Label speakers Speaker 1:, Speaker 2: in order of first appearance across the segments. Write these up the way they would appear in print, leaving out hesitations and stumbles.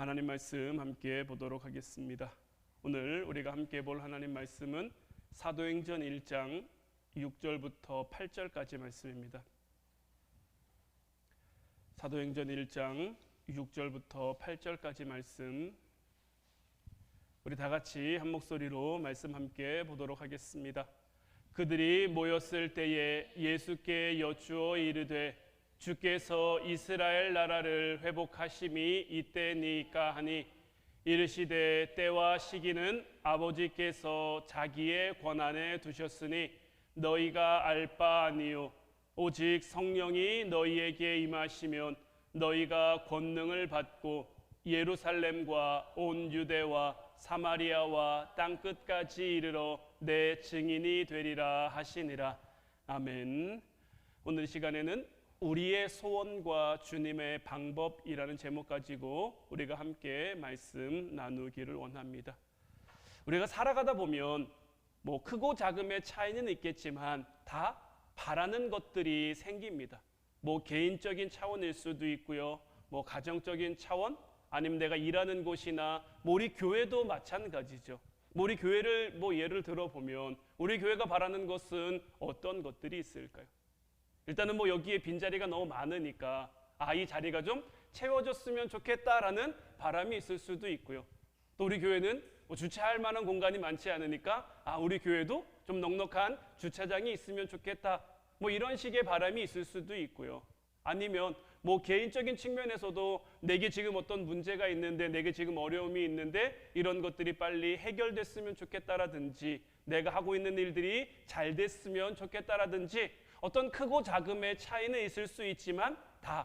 Speaker 1: 하나님 말씀 함께 보도록 하겠습니다. 오늘 우리가 함께 볼 하나님 말씀은 사도행전 1장 6절부터 8절까지 말씀입니다. 사도행전 1장 6절부터 8절까지 말씀, 우리 다 같이 한 목소리로 말씀 함께 보도록 하겠습니다. 그들이 모였을 때에 예수께 여쭈어 이르되 주께서 이스라엘 나라를 회복하심이 이때니까 하니, 이르시되 때와 시기는 아버지께서 자기의 권한에 두셨으니 너희가 알 바 아니요 오직 성령이 너희에게 임하시면 너희가 권능을 받고 예루살렘과 온 유대와 사마리아와 땅 끝까지 이르러 내 증인이 되리라 하시니라. 아멘. 오늘 시간에는 우리의 소원과 주님의 방법이라는 제목 가지고 우리가 함께 말씀 나누기를 원합니다. 우리가 살아가다 보면 뭐 크고 작음의 차이는 있겠지만 다 바라는 것들이 생깁니다. 뭐 개인적인 차원일 수도 있고요, 뭐 가정적인 차원, 아니면 내가 일하는 곳이나 뭐 우리 교회도 마찬가지죠. 뭐 우리 교회를 예를 들어 보면 우리 교회가 바라는 것은 어떤 것들이 있을까요? 일단은 여기에 빈자리가 너무 많으니까 이 자리가 좀 채워졌으면 좋겠다라는 바람이 있을 수도 있고요. 또 우리 교회는 주차할 만한 공간이 많지 않으니까 우리 교회도 좀 넉넉한 주차장이 있으면 좋겠다, 이런 식의 바람이 있을 수도 있고요. 아니면 개인적인 측면에서도 내게 지금 어떤 문제가 있는데, 내게 지금 어려움이 있는데 이런 것들이 빨리 해결됐으면 좋겠다라든지, 내가 하고 있는 일들이 잘 됐으면 좋겠다라든지, 어떤 크고 작음의 차이는 있을 수 있지만 다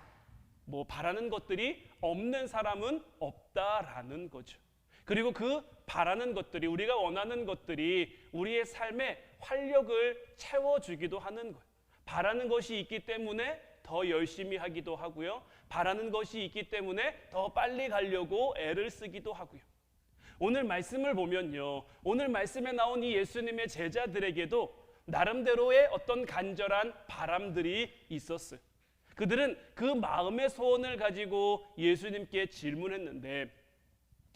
Speaker 1: 바라는 것들이 없는 사람은 없다라는 거죠. 그리고 그 바라는 것들이, 우리가 원하는 것들이 우리의 삶에 활력을 채워주기도 하는 거예요. 바라는 것이 있기 때문에 더 열심히 하기도 하고요, 바라는 것이 있기 때문에 더 빨리 가려고 애를 쓰기도 하고요. 오늘 말씀을 보면요, 오늘 말씀에 나온 이 예수님의 제자들에게도 나름대로의 어떤 간절한 바람들이 있었어요. 그들은 그 마음의 소원을 가지고 예수님께 질문했는데,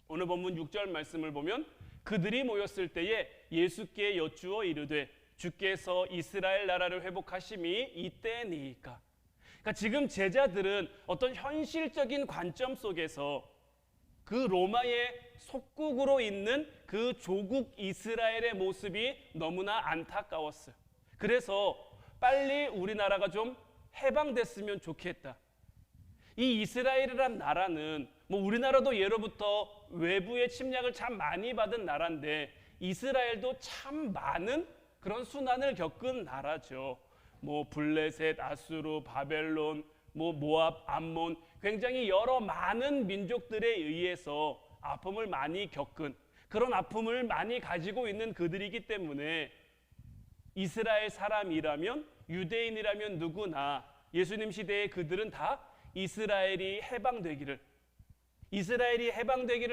Speaker 1: 오늘 본문 6절 말씀을 보면 그들이 모였을 때에 예수께 여쭈어 이르되 주께서 이스라엘 나라를 회복하심이 이때니까. 그러니까 지금 제자들은 어떤 현실적인 관점 속에서 그 로마의 속국으로 있는 그 조국 이스라엘의 모습이 너무나 안타까웠어요. 그래서 빨리 우리나라가 좀 해방됐으면 좋겠다. 이 이스라엘이란 나라는 우리나라도 예로부터 외부의 침략을 참 많이 받은 나라인데, 이스라엘도 참 많은 그런 순환을 겪은 나라죠. 블레셋, 아수르, 바벨론, 모압, 암몬, 굉장히 여러 많은 민족들에 의해서 아픔을 많이 겪은, 그런 아픔을 많이 가지고 있는 그들이기 때문에 이스라엘 사람이라면, 유대인이라면 누구나 예수님 시대의 그들은 다 이스라엘이 해방되기를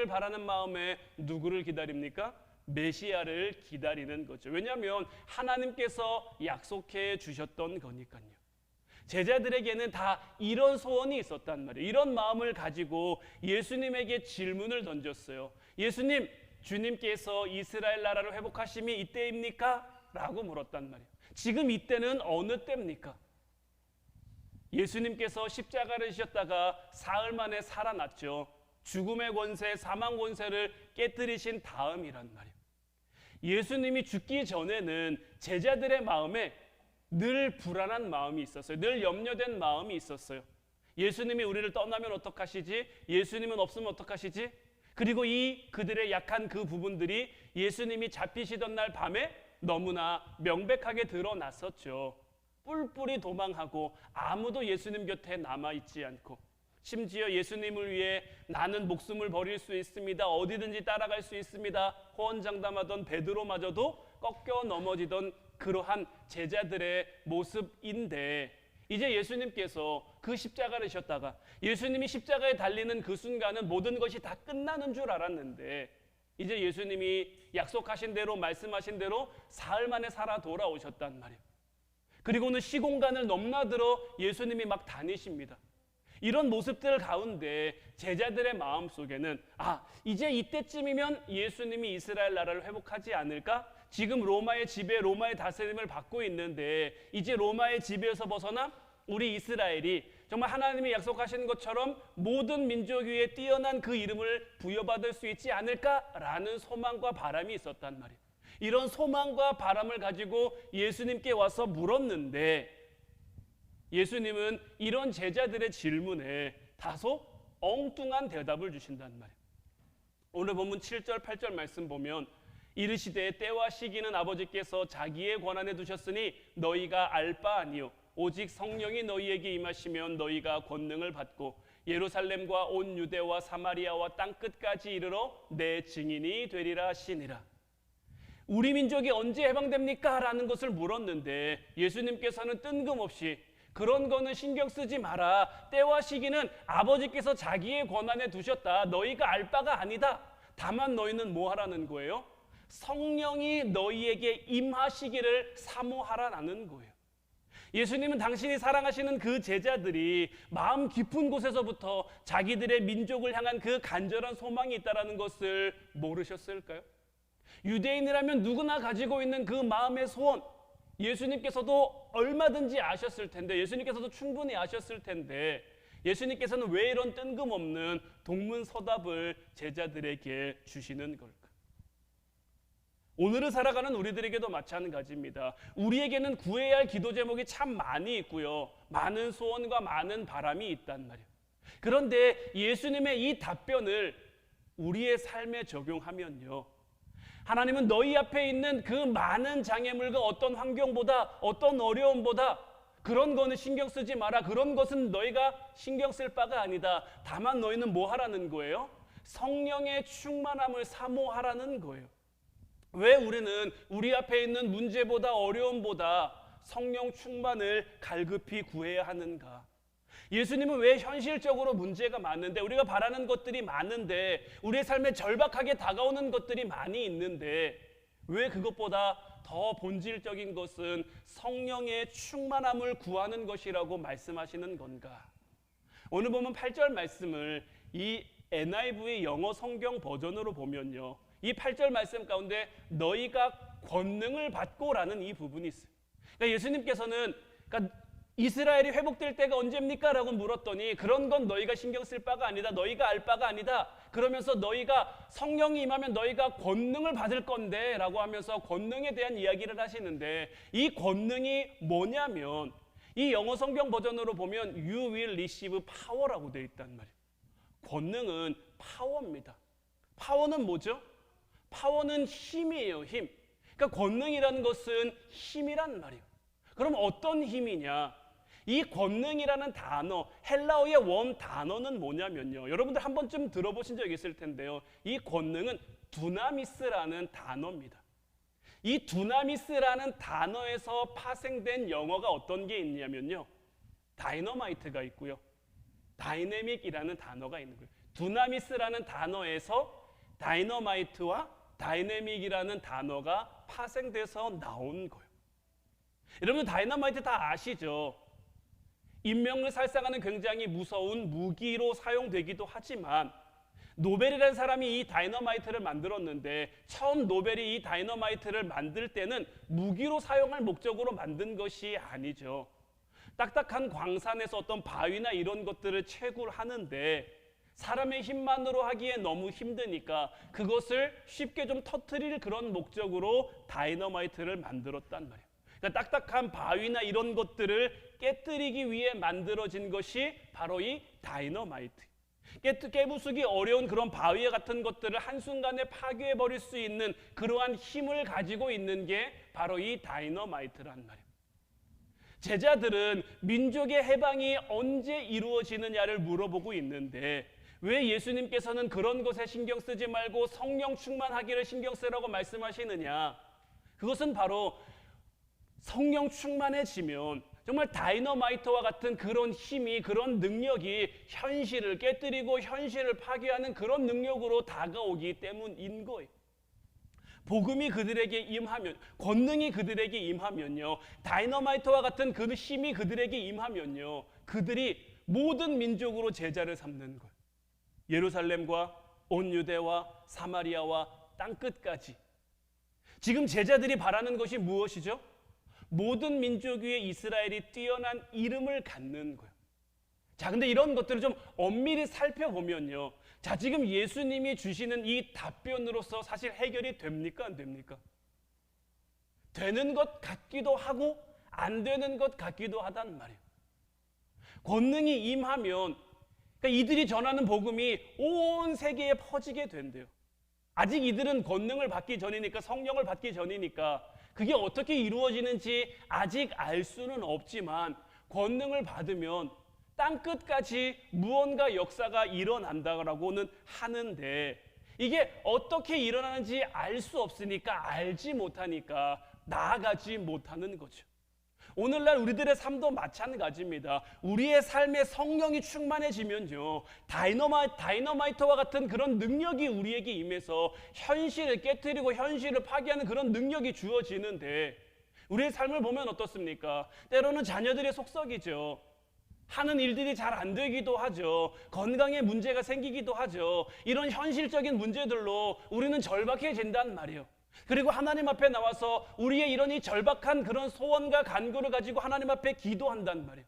Speaker 1: 바라는 마음에 누구를 기다립니까? 메시아를 기다리는 거죠. 왜냐하면 하나님께서 약속해 주셨던 거니까요. 제자들에게는 다 이런 소원이 있었단 말이에요. 이런 마음을 가지고 예수님에게 질문을 던졌어요. 예수님, 주님께서 이스라엘 나라를 회복하심이 이때입니까? 라고 물었단 말이에요. 지금 이때는 어느 때입니까? 예수님께서 십자가를 지셨다가 사흘 만에 살아났죠. 죽음의 권세, 사망 권세를 깨뜨리신 다음이란 말이에요. 예수님이 죽기 전에는 제자들의 마음에 늘 불안한 마음이 있었어요. 늘 염려된 마음이 있었어요. 예수님이 우리를 떠나면 어떡하시지? 예수님은 없으면 어떡하시지? 그리고 그들의 약한 그 부분들이 예수님이 잡히시던 날 밤에 너무나 명백하게 드러났었죠. 뿔뿔이 도망하고 아무도 예수님 곁에 남아있지 않고, 심지어 예수님을 위해 나는 목숨을 버릴 수 있습니다, 어디든지 따라갈 수 있습니다, 호언장담하던 베드로마저도 꺾여 넘어지던 그러한 제자들의 모습인데, 이제 예수님께서 그 십자가를 지셨다가 예수님이 십자가에 달리는 그 순간은 모든 것이 다 끝나는 줄 알았는데, 이제 예수님이 약속하신 대로, 말씀하신 대로 사흘 만에 살아 돌아오셨단 말이에요. 그리고 오늘 시공간을 넘나들어 예수님이 막 다니십니다. 이런 모습들 가운데 제자들의 마음 속에는 이제 이때쯤이면 예수님이 이스라엘 나라를 회복하지 않을까? 지금 로마의 지배, 로마의 다스림을 받고 있는데 이제 로마의 지배에서 벗어나 우리 이스라엘이 정말 하나님이 약속하시는 것처럼 모든 민족 위에 뛰어난 그 이름을 부여받을 수 있지 않을까라는 소망과 바람이 있었단 말이에요. 이런 소망과 바람을 가지고 예수님께 와서 물었는데 예수님은 이런 제자들의 질문에 다소 엉뚱한 대답을 주신단 말이에요. 오늘 본문 7절 8절 말씀 보면 이르시되 때와 시기는 아버지께서 자기의 권한에 두셨으니 너희가 알 바 아니요 오직 성령이 너희에게 임하시면 너희가 권능을 받고 예루살렘과 온 유대와 사마리아와 땅끝까지 이르러 내 증인이 되리라 하시니라. 우리 민족이 언제 해방됩니까? 라는 것을 물었는데 예수님께서는 뜬금없이 그런 거는 신경 쓰지 마라. 때와 시기는 아버지께서 자기의 권한에 두셨다. 너희가 알 바가 아니다. 다만 너희는 뭐 하라는 거예요? 성령이 너희에게 임하시기를 사모하라는 거예요. 예수님은 당신이 사랑하시는 그 제자들이 마음 깊은 곳에서부터 자기들의 민족을 향한 그 간절한 소망이 있다는 것을 모르셨을까요? 유대인이라면 누구나 가지고 있는 그 마음의 소원, 예수님께서도 얼마든지 아셨을 텐데, 예수님께서도 충분히 아셨을 텐데 예수님께서는 왜 이런 뜬금없는 동문서답을 제자들에게 주시는 걸까? 오늘을 살아가는 우리들에게도 마찬가지입니다. 우리에게는 구해야 할 기도 제목이 참 많이 있고요. 많은 소원과 많은 바람이 있단 말이에요. 그런데 예수님의 이 답변을 우리의 삶에 적용하면요. 하나님은 너희 앞에 있는 그 많은 장애물과 어떤 환경보다 어떤 어려움보다 그런 거는 신경 쓰지 마라. 그런 것은 너희가 신경 쓸 바가 아니다. 다만 너희는 뭐 하라는 거예요? 성령의 충만함을 사모하라는 거예요. 왜 우리는 우리 앞에 있는 문제보다 어려움보다 성령 충만을 갈급히 구해야 하는가? 예수님은 왜 현실적으로 문제가 많은데 우리가 바라는 것들이 많은데 우리의 삶에 절박하게 다가오는 것들이 많이 있는데 왜 그것보다 더 본질적인 것은 성령의 충만함을 구하는 것이라고 말씀하시는 건가? 오늘 보면 8절 말씀을 이 NIV의 영어 성경 버전으로 보면요. 이 8절 말씀 가운데 너희가 권능을 받고라는 이 부분이 있어요. 그러니까 예수님께서는 이스라엘이 회복될 때가 언제입니까? 라고 물었더니 그런 건 너희가 신경 쓸 바가 아니다. 너희가 알 바가 아니다. 그러면서 너희가 성령이 임하면 너희가 권능을 받을 건데 라고 하면서 권능에 대한 이야기를 하시는데 이 권능이 뭐냐면 이 영어 성경 버전으로 보면 You will receive power라고 되어 있단 말이에요. 권능은 파워입니다. 파워는 뭐죠? 파워는 힘이에요. 힘. 그러니까 권능이라는 것은 힘이란 말이에요. 그럼 어떤 힘이냐? 이 권능이라는 단어, 헬라어의 원 단어는 뭐냐면요. 여러분들 한 번쯤 들어보신 적 있을 텐데요. 이 권능은 두나미스라는 단어입니다. 이 두나미스라는 단어에서 파생된 영어가 어떤 게 있냐면요. 다이너마이트가 있고요. 다이내믹이라는 단어가 있는 거예요. 두나미스라는 단어에서 다이너마이트와 다이내믹이라는 단어가 파생돼서 나온 거예요. 여러분 다이너마이트 다 아시죠? 인명을 살상하는 굉장히 무서운 무기로 사용되기도 하지만 노벨이라는 사람이 이 다이너마이트를 만들었는데 처음 노벨이 이 다이너마이트를 만들 때는 무기로 사용할 목적으로 만든 것이 아니죠. 딱딱한 광산에서 어떤 바위나 이런 것들을 채굴하는데 사람의 힘만으로 하기에 너무 힘드니까 그것을 쉽게 좀 터뜨릴 그런 목적으로 다이너마이트를 만들었단 말이에요. 그러니까 딱딱한 바위나 이런 것들을 깨뜨리기 위해 만들어진 것이 바로 이 다이너마이트. 깨부수기 어려운 그런 바위 같은 것들을 한순간에 파괴해버릴 수 있는 그러한 힘을 가지고 있는 게 바로 이 다이너마이트란 말이에요. 제자들은 민족의 해방이 언제 이루어지느냐를 물어보고 있는데 왜 예수님께서는 그런 것에 신경 쓰지 말고 성령 충만하기를 신경 쓰라고 말씀하시느냐? 그것은 바로 성령 충만해지면 정말 다이너마이트와 같은 그런 힘이, 그런 능력이 현실을 깨뜨리고 현실을 파괴하는 그런 능력으로 다가오기 때문인 거예요. 복음이 그들에게 임하면, 권능이 그들에게 임하면요, 다이너마이트와 같은 그 힘이 그들에게 임하면요, 그들이 모든 민족으로 제자를 삼는 거예요. 예루살렘과 온 유대와 사마리아와 땅끝까지. 지금 제자들이 바라는 것이 무엇이죠? 모든 민족 위에 이스라엘이 뛰어난 이름을 갖는 거예요. 자, 근데 이런 것들을 좀 엄밀히 살펴보면요. 자, 지금 예수님이 주시는 이 답변으로서 사실 해결이 됩니까? 안 됩니까? 되는 것 같기도 하고 안 되는 것 같기도 하단 말이에요. 권능이 임하면 그러니까 이들이 전하는 복음이 온 세계에 퍼지게 된대요. 아직 이들은 권능을 받기 전이니까, 성령을 받기 전이니까 그게 어떻게 이루어지는지 아직 알 수는 없지만 권능을 받으면 땅끝까지 무언가 역사가 일어난다고는 하는데, 이게 어떻게 일어나는지 알 수 없으니까, 알지 못하니까 나아가지 못하는 거죠. 오늘날 우리들의 삶도 마찬가지입니다. 우리의 삶에 성령이 충만해지면요, 다이너마이트와 같은 그런 능력이 우리에게 임해서 현실을 깨트리고 현실을 파괴하는 그런 능력이 주어지는데, 우리의 삶을 보면 어떻습니까? 때로는 자녀들의 속썩이죠. 하는 일들이 잘 안 되기도 하죠. 건강에 문제가 생기기도 하죠. 이런 현실적인 문제들로 우리는 절박해진단 말이에요. 그리고 하나님 앞에 나와서 우리의 이런 이 절박한 그런 소원과 간구를 가지고 하나님 앞에 기도한단 말이에요.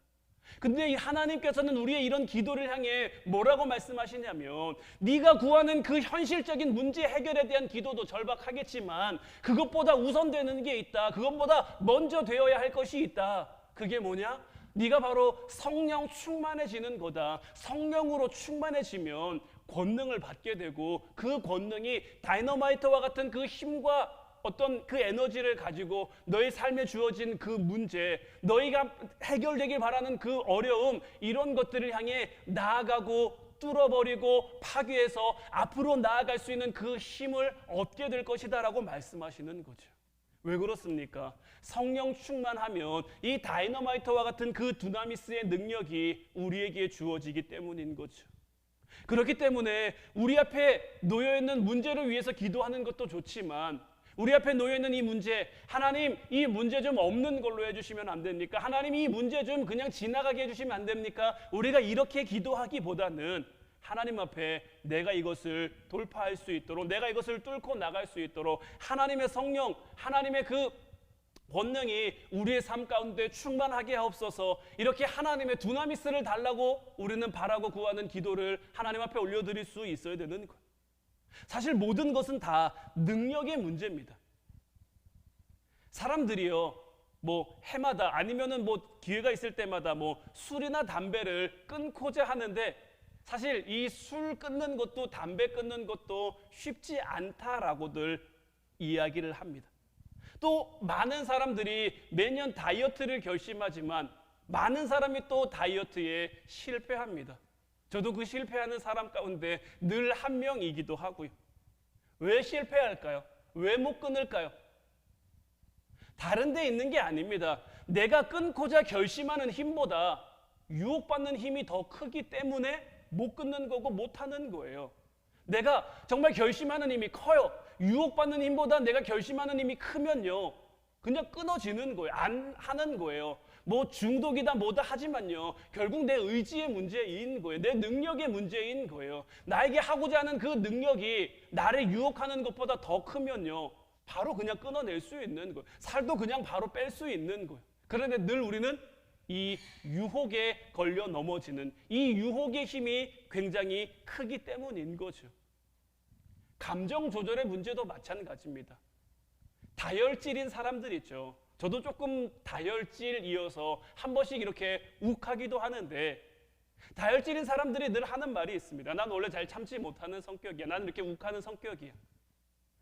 Speaker 1: 근데 하나님께서는 우리의 이런 기도를 향해 뭐라고 말씀하시냐면, 네가 구하는 그 현실적인 문제 해결에 대한 기도도 절박하겠지만 그것보다 우선되는 게 있다. 그것보다 먼저 되어야 할 것이 있다. 그게 뭐냐? 네가 바로 성령 충만해지는 거다. 성령으로 충만해지면 권능을 받게 되고, 그 권능이 다이너마이트와 같은 그 힘과 어떤 그 에너지를 가지고 너희 삶에 주어진 그 문제, 너희가 해결되길 바라는 그 어려움, 이런 것들을 향해 나아가고 뚫어버리고 파괴해서 앞으로 나아갈 수 있는 그 힘을 얻게 될 것이다 라고 말씀하시는 거죠. 왜 그렇습니까? 성령 충만하면 이 다이너마이트와 같은 그 두나미스의 능력이 우리에게 주어지기 때문인 거죠. 그렇기 때문에 우리 앞에 놓여있는 문제를 위해서 기도하는 것도 좋지만, 우리 앞에 놓여있는 이 문제, 하나님 이 문제 좀 없는 걸로 해주시면 안 됩니까? 하나님 이 문제 좀 그냥 지나가게 해주시면 안 됩니까? 우리가 이렇게 기도하기보다는 하나님 앞에 내가 이것을 돌파할 수 있도록, 내가 이것을 뚫고 나갈 수 있도록 하나님의 성령, 하나님의 그 권능이 우리의 삶 가운데 충만하게 하옵소서, 이렇게 하나님의 두나미스를 달라고 우리는 바라고 구하는 기도를 하나님 앞에 올려드릴 수 있어야 되는 거예요. 사실 모든 것은 다 능력의 문제입니다. 사람들이요, 뭐 해마다 아니면은 뭐 기회가 있을 때마다 뭐 술이나 담배를 끊고자 하는데, 사실 이 술 끊는 것도 담배 끊는 것도 쉽지 않다라고들 이야기를 합니다. 또 많은 사람들이 매년 다이어트를 결심하지만 많은 사람이 또 다이어트에 실패합니다. 저도 그 실패하는 사람 가운데 늘 한 명이기도 하고요. 왜 실패할까요? 왜 못 끊을까요? 다른 데 있는 게 아닙니다. 내가 끊고자 결심하는 힘보다 유혹받는 힘이 더 크기 때문에 못 끊는 거고 못 하는 거예요. 내가 정말 결심하는 힘이 커요. 유혹받는 힘보다 내가 결심하는 힘이 크면요, 그냥 끊어지는 거예요. 안 하는 거예요. 뭐 중독이다 뭐다 하지만요, 결국 내 의지의 문제인 거예요. 내 능력의 문제인 거예요. 나에게 하고자 하는 그 능력이 나를 유혹하는 것보다 더 크면요, 바로 그냥 끊어낼 수 있는 거예요. 살도 그냥 바로 뺄 수 있는 거예요. 그런데 늘 우리는 이 유혹에 걸려 넘어지는, 이 유혹의 힘이 굉장히 크기 때문인 거죠. 감정 조절의 문제도 마찬가지입니다. 다혈질인 사람들 있죠. 저도 조금 다혈질이어서 한 번씩 이렇게 욱하기도 하는데, 다혈질인 사람들이 늘 하는 말이 있습니다. 난 원래 잘 참지 못하는 성격이야. 난 이렇게 욱하는 성격이야.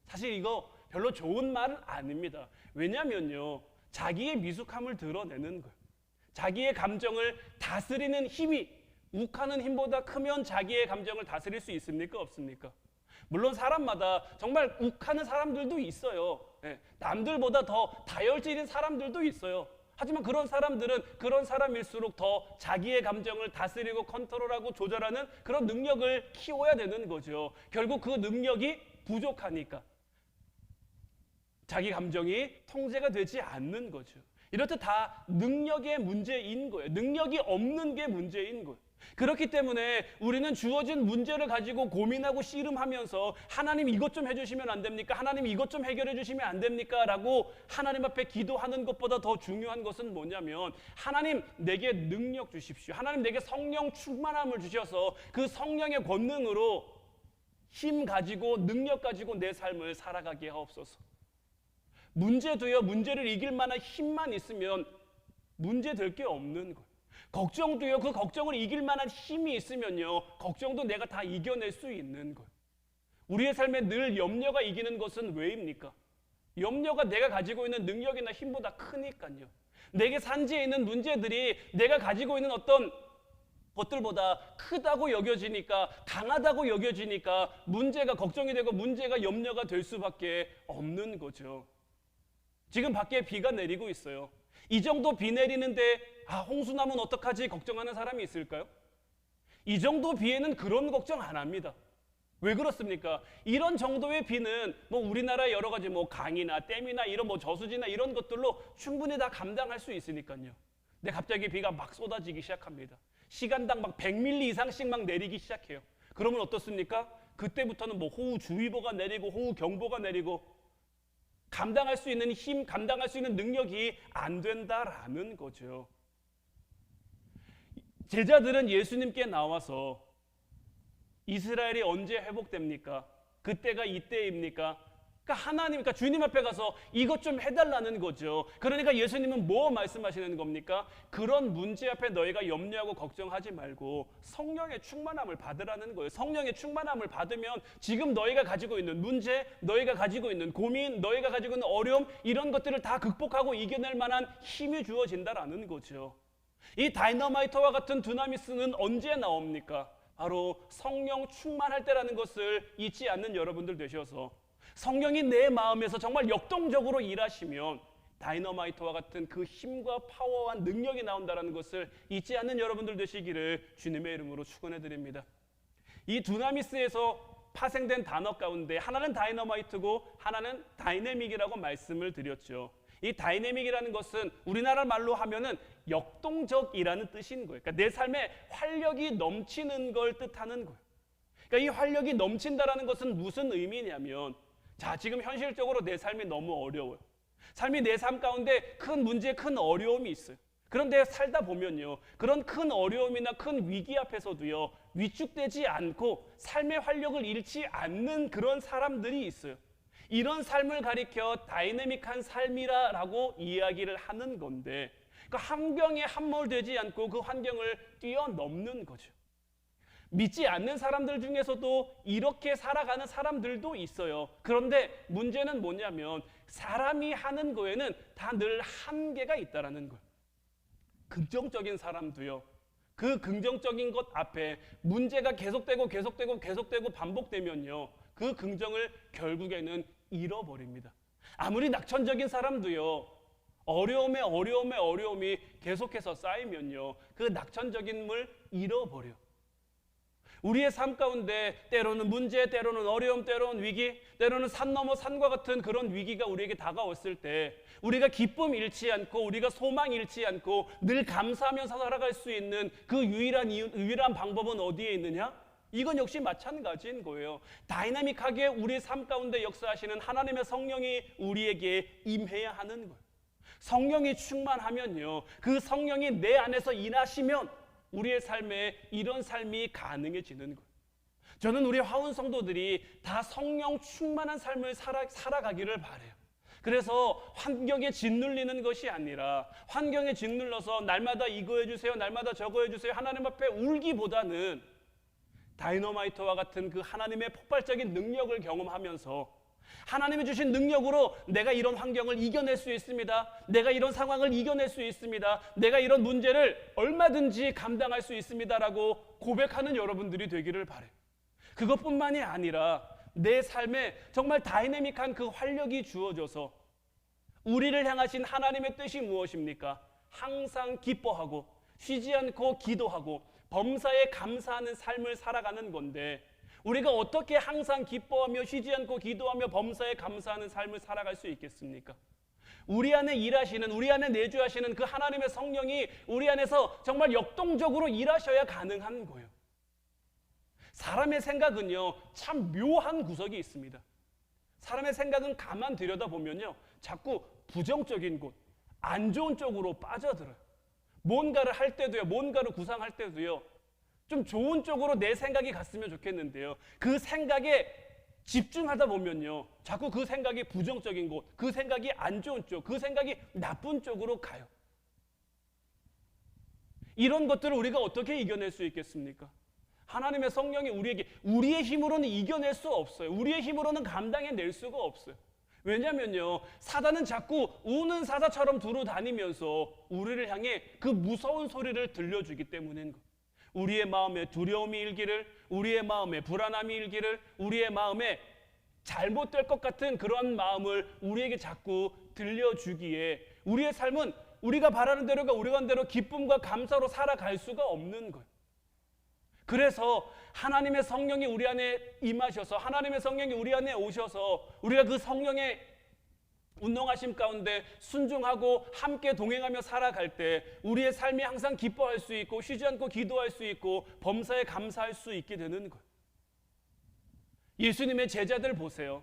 Speaker 1: 사실 이거 별로 좋은 말은 아닙니다. 왜냐면요, 자기의 미숙함을 드러내는 거예요. 자기의 감정을 다스리는 힘이 욱하는 힘보다 크면 자기의 감정을 다스릴 수 있습니까? 없습니까? 물론 사람마다 정말 욱하는 사람들도 있어요. 남들보다 더 다혈질인 사람들도 있어요. 하지만 그런 사람들은 그런 사람일수록 더 자기의 감정을 다스리고 컨트롤하고 조절하는 그런 능력을 키워야 되는 거죠. 결국 그 능력이 부족하니까 자기 감정이 통제가 되지 않는 거죠. 이렇듯 다 능력의 문제인 거예요. 능력이 없는 게 문제인 거예요. 그렇기 때문에 우리는 주어진 문제를 가지고 고민하고 씨름하면서 하나님 이것 좀 해주시면 안 됩니까? 하나님 이것 좀 해결해 주시면 안 됩니까? 라고 하나님 앞에 기도하는 것보다 더 중요한 것은 뭐냐면 하나님 내게 능력 주십시오. 하나님 내게 성령 충만함을 주셔서 그 성령의 권능으로 힘 가지고 능력 가지고 내 삶을 살아가게 하옵소서. 문제도요, 문제를 이길 만한 힘만 있으면 문제 될 게 없는 거예요. 걱정도요, 그 걱정을 이길 만한 힘이 있으면요, 걱정도 내가 다 이겨낼 수 있는 거예요. 우리의 삶에 늘 염려가 이기는 것은 왜입니까? 염려가 내가 가지고 있는 능력이나 힘보다 크니까요. 내게 산지에 있는 문제들이 내가 가지고 있는 어떤 것들보다 크다고 여겨지니까, 강하다고 여겨지니까 문제가 걱정이 되고 문제가 염려가 될 수밖에 없는 거죠. 지금 밖에 비가 내리고 있어요. 이 정도 비 내리는데 홍수나면 어떡하지 걱정하는 사람이 있을까요? 이 정도 비에는 그런 걱정 안 합니다. 왜 그렇습니까? 이런 정도의 비는 우리나라 여러 가지 강이나 댐이나 이런 저수지나 이런 것들로 충분히 다 감당할 수 있으니까요. 근데 갑자기 비가 막 쏟아지기 시작합니다. 시간당 100mm 이상씩 막 내리기 시작해요. 그러면 어떻습니까? 그때부터는 호우주의보가 내리고 호우경보가 내리고 감당할 수 있는 힘, 감당할 수 있는 능력이 안 된다라는 거죠. 제자들은 예수님께 나와서 이스라엘이 언제 회복됩니까? 그때가 이때입니까? 그러니까 주님 앞에 가서 이것 좀 해달라는 거죠. 그러니까 예수님은 뭐 말씀하시는 겁니까? 그런 문제 앞에 너희가 염려하고 걱정하지 말고 성령의 충만함을 받으라는 거예요. 성령의 충만함을 받으면 지금 너희가 가지고 있는 문제, 너희가 가지고 있는 고민, 너희가 가지고 있는 어려움, 이런 것들을 다 극복하고 이겨낼 만한 힘이 주어진다라는 거죠. 이 다이너마이트와 같은 두나미스는 언제 나옵니까? 바로 성령 충만할 때라는 것을 잊지 않는 여러분들 되셔서 성령이 내 마음에서 정말 역동적으로 일하시면 다이너마이트와 같은 그 힘과 파워와 능력이 나온다는 것을 잊지 않는 여러분들 되시기를 주님의 이름으로 축원해 드립니다. 이 두나미스에서 파생된 단어 가운데 하나는 다이너마이트고 하나는 다이내믹이라고 말씀을 드렸죠. 이 다이내믹이라는 것은 우리나라 말로 하면은 역동적이라는 뜻인 거예요. 그러니까 내 삶에 활력이 넘치는 걸 뜻하는 거예요. 그러니까 이 활력이 넘친다라는 것은 무슨 의미냐면 지금 현실적으로 내 삶이 너무 어려워요. 삶이 내 삶 가운데 큰 문제, 큰 어려움이 있어요. 그런데 살다 보면요, 그런 큰 어려움이나 큰 위기 앞에서도요, 위축되지 않고 삶의 활력을 잃지 않는 그런 사람들이 있어요. 이런 삶을 가리켜 다이내믹한 삶이라고 이야기를 하는 건데, 그 환경에 함몰되지 않고 그 환경을 뛰어넘는 거죠. 믿지 않는 사람들 중에서도 이렇게 살아가는 사람들도 있어요. 그런데 문제는 뭐냐면 사람이 하는 거에는 다 늘 한계가 있다라는 거예요. 긍정적인 사람도요, 그 긍정적인 것 앞에 문제가 계속되고 반복되면요, 그 긍정을 결국에는 잃어버립니다. 아무리 낙천적인 사람도요, 어려움이 계속해서 쌓이면요, 그 낙천적인을 잃어버려요. 우리의 삶 가운데 때로는 문제, 때로는 어려움, 때로는 위기, 때로는 산 넘어 산과 같은 그런 위기가 우리에게 다가왔을 때 우리가 기쁨 잃지 않고 우리가 소망 잃지 않고 늘 감사하면서 살아갈 수 있는 그 유일한 방법은 어디에 있느냐? 이건 역시 마찬가지인 거예요. 다이나믹하게 우리 삶 가운데 역사하시는 하나님의 성령이 우리에게 임해야 하는 거예요. 성령이 충만하면요, 그 성령이 내 안에서 일하시면 우리의 삶에 이런 삶이 가능해지는 거예요. 저는 우리 화운 성도들이 다 성령 충만한 삶을 살아가기를 바라요. 그래서 환경에 짓눌리는 것이 아니라 환경에 짓눌러서 날마다 이거 해주세요, 날마다 저거 해주세요 하나님 앞에 울기보다는 다이너마이트와 같은 그 하나님의 폭발적인 능력을 경험하면서 하나님이 주신 능력으로 내가 이런 환경을 이겨낼 수 있습니다. 내가 이런 상황을 이겨낼 수 있습니다. 내가 이런 문제를 얼마든지 감당할 수 있습니다라고 고백하는 여러분들이 되기를 바라요. 그것뿐만이 아니라 내 삶에 정말 다이내믹한 그 활력이 주어져서 우리를 향하신 하나님의 뜻이 무엇입니까? 항상 기뻐하고 쉬지 않고 기도하고 범사에 감사하는 삶을 살아가는 건데, 우리가 어떻게 항상 기뻐하며 쉬지 않고 기도하며 범사에 감사하는 삶을 살아갈 수 있겠습니까? 우리 안에 일하시는, 우리 안에 내주하시는 그 하나님의 성령이 우리 안에서 정말 역동적으로 일하셔야 가능한 거예요. 사람의 생각은요, 참 묘한 구석이 있습니다. 사람의 생각은 가만 들여다보면요, 자꾸 부정적인 곳, 안 좋은 쪽으로 빠져들어요. 뭔가를 할 때도요, 뭔가를 구상할 때도요, 좀 좋은 쪽으로 내 생각이 갔으면 좋겠는데요, 그 생각에 집중하다 보면요, 자꾸 그 생각이 부정적인 곳, 그 생각이 안 좋은 쪽, 그 생각이 나쁜 쪽으로 가요. 이런 것들을 우리가 어떻게 이겨낼 수 있겠습니까? 하나님의 성령이 우리에게, 우리의 힘으로는 이겨낼 수 없어요. 우리의 힘으로는 감당해낼 수가 없어요. 왜냐면요, 사단은 자꾸 우는 사자처럼 두루 다니면서 우리를 향해 그 무서운 소리를 들려주기 때문인 거예요. 우리의 마음에 두려움이 일기를, 우리의 마음에 불안함이 일기를, 우리의 마음에 잘못될 것 같은 그런 마음을 우리에게 자꾸 들려주기에 우리의 삶은 우리가 바라는 대로가 우리가 한 대로 기쁨과 감사로 살아갈 수가 없는 거예요. 그래서 하나님의 성령이 우리 안에 임하셔서, 하나님의 성령이 우리 안에 오셔서 우리가 그 성령의 운동하심 가운데 순종하고 함께 동행하며 살아갈 때 우리의 삶이 항상 기뻐할 수 있고 쉬지 않고 기도할 수 있고 범사에 감사할 수 있게 되는 거예요. 예수님의 제자들 보세요.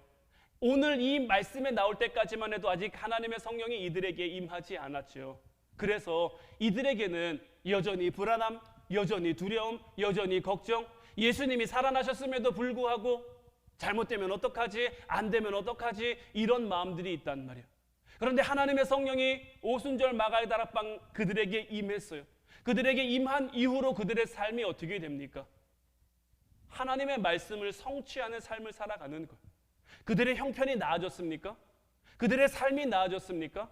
Speaker 1: 오늘 이 말씀에 나올 때까지만 해도 아직 하나님의 성령이 이들에게 임하지 않았죠. 그래서 이들에게는 여전히 불안함, 여전히 두려움, 여전히 걱정, 예수님이 살아나셨음에도 불구하고 잘못되면 어떡하지? 안 되면 어떡하지? 이런 마음들이 있단 말이에요. 그런데 하나님의 성령이 오순절 마가의 다락방 그들에게 임했어요. 그들에게 임한 이후로 그들의 삶이 어떻게 됩니까? 하나님의 말씀을 성취하는 삶을 살아가는 거예요. 그들의 형편이 나아졌습니까? 그들의 삶이 나아졌습니까?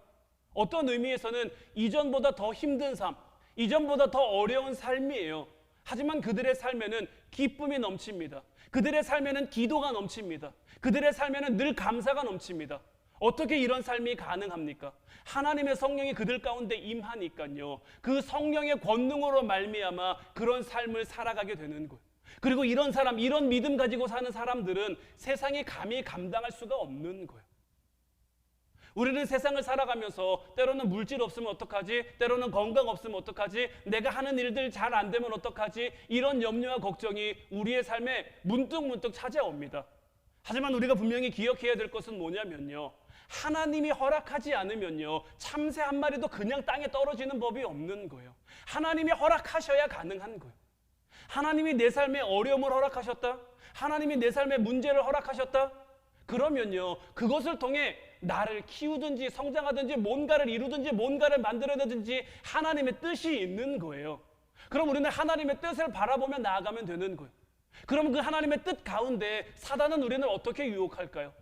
Speaker 1: 어떤 의미에서는 이전보다 더 힘든 삶, 이전보다 더 어려운 삶이에요. 하지만 그들의 삶에는 기쁨이 넘칩니다. 그들의 삶에는 기도가 넘칩니다. 그들의 삶에는 늘 감사가 넘칩니다. 어떻게 이런 삶이 가능합니까? 하나님의 성령이 그들 가운데 임하니까요, 그 성령의 권능으로 말미암아 그런 삶을 살아가게 되는 거예요. 그리고 이런 사람, 이런 믿음 가지고 사는 사람들은 세상에 감히 감당할 수가 없는 거예요. 우리는 세상을 살아가면서 때로는 물질 없으면 어떡하지? 때로는 건강 없으면 어떡하지? 내가 하는 일들 잘 안 되면 어떡하지? 이런 염려와 걱정이 우리의 삶에 문득문득 찾아옵니다. 하지만 우리가 분명히 기억해야 될 것은 뭐냐면요, 하나님이 허락하지 않으면요, 참새 한 마리도 그냥 땅에 떨어지는 법이 없는 거예요. 하나님이 허락하셔야 가능한 거예요. 하나님이 내 삶에 어려움을 허락하셨다? 하나님이 내 삶에 문제를 허락하셨다? 그러면요, 그것을 통해 나를 키우든지 성장하든지 뭔가를 이루든지 뭔가를 만들어내든지 하나님의 뜻이 있는 거예요. 그럼 우리는 하나님의 뜻을 바라보며 나아가면 되는 거예요. 그럼 그 하나님의 뜻 가운데 사단은 우리를 어떻게 유혹할까요?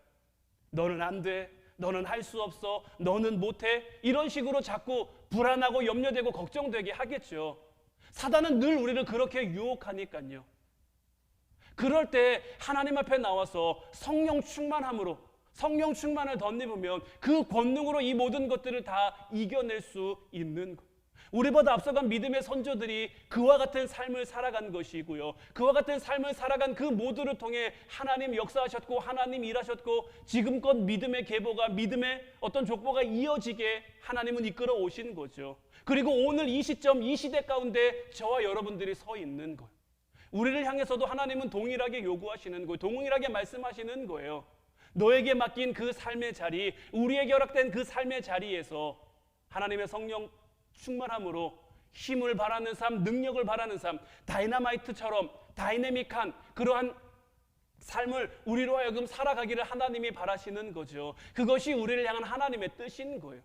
Speaker 1: 너는 안 돼, 너는 할 수 없어, 너는 못해, 이런 식으로 자꾸 불안하고 염려되고 걱정되게 하겠죠. 사단은 늘 우리를 그렇게 유혹하니까요. 그럴 때 하나님 앞에 나와서 성령 충만함으로, 성령 충만을 덧입으면 그 권능으로 이 모든 것들을 다 이겨낼 수 있는 것. 우리보다 앞서간 믿음의 선조들이 그와 같은 삶을 살아간 것이고요, 그와 같은 삶을 살아간 그 모두를 통해 하나님 역사하셨고 하나님 일하셨고 지금껏 믿음의 계보가, 믿음의 어떤 족보가 이어지게 하나님은 이끌어 오신 거죠. 그리고 오늘 이 시점, 이 시대 가운데 저와 여러분들이 서 있는 거예요. 우리를 향해서도 하나님은 동일하게 요구하시는 거예요. 동일하게 말씀하시는 거예요. 너에게 맡긴 그 삶의 자리, 우리에게 허락된 그 삶의 자리에서 하나님의 성령 충만함으로 힘을 바라는 삶, 능력을 바라는 삶, 다이너마이트처럼 다이내믹한 그러한 삶을 우리로 하여금 살아가기를 하나님이 바라시는 거죠. 그것이 우리를 향한 하나님의 뜻인 거예요.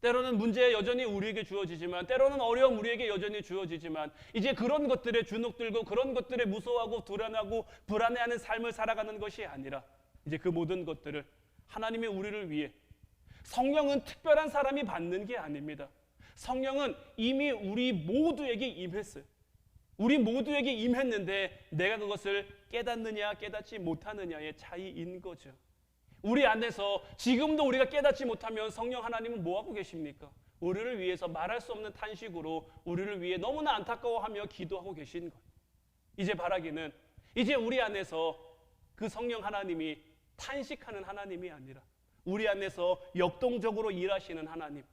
Speaker 1: 때로는 문제 여전히 우리에게 주어지지만, 때로는 어려움 우리에게 여전히 주어지지만, 이제 그런 것들에 주눅들고 그런 것들에 무서워하고 불안하고 불안해하는 삶을 살아가는 것이 아니라 이제 그 모든 것들을 하나님의 우리를 위해, 성령은 특별한 사람이 받는 게 아닙니다. 성령은 이미 우리 모두에게 임했어요. 우리 모두에게 임했는데 내가 그것을 깨닫느냐 깨닫지 못하느냐의 차이인 거죠. 우리 안에서 지금도 우리가 깨닫지 못하면 성령 하나님은 뭐하고 계십니까? 우리를 위해서 말할 수 없는 탄식으로 우리를 위해 너무나 안타까워하며 기도하고 계신 거예요. 이제 바라기는, 이제 우리 안에서 그 성령 하나님이 탄식하는 하나님이 아니라 우리 안에서 역동적으로 일하시는 하나님,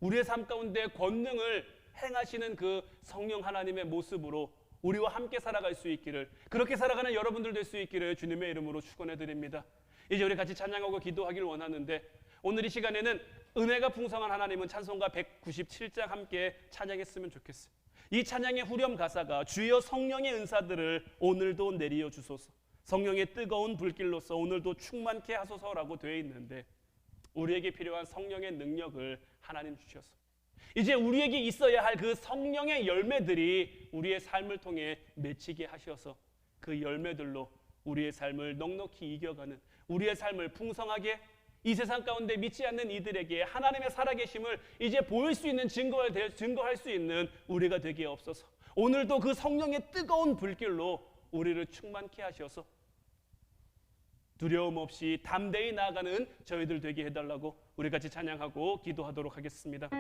Speaker 1: 우리의 삶 가운데 권능을 행하시는 그 성령 하나님의 모습으로 우리와 함께 살아갈 수 있기를, 그렇게 살아가는 여러분들 될 수 있기를 주님의 이름으로 축원해 드립니다. 이제 우리 같이 찬양하고 기도하길 원하는데, 오늘 이 시간에는 은혜가 풍성한 하나님은 찬송가 197장 함께 찬양했으면 좋겠어요. 이 찬양의 후렴 가사가 주여 성령의 은사들을 오늘도 내리어 주소서, 성령의 뜨거운 불길로서 오늘도 충만케 하소서라고 되어 있는데, 우리에게 필요한 성령의 능력을 하나님 주셔서 이제 우리에게 있어야 할 그 성령의 열매들이 우리의 삶을 통해 맺히게 하셔서 그 열매들로 우리의 삶을 넉넉히 이겨가는, 우리의 삶을 풍성하게 이 세상 가운데 믿지 않는 이들에게 하나님의 살아계심을 이제 보일 수 있는 증거할 수 있는 우리가 되게 없어서 오늘도 그 성령의 뜨거운 불길로 우리를 충만케 하셔서 두려움 없이 담대히 나아가는 저희들 되게 해달라고 우리 같이 찬양하고 기도하도록 하겠습니다.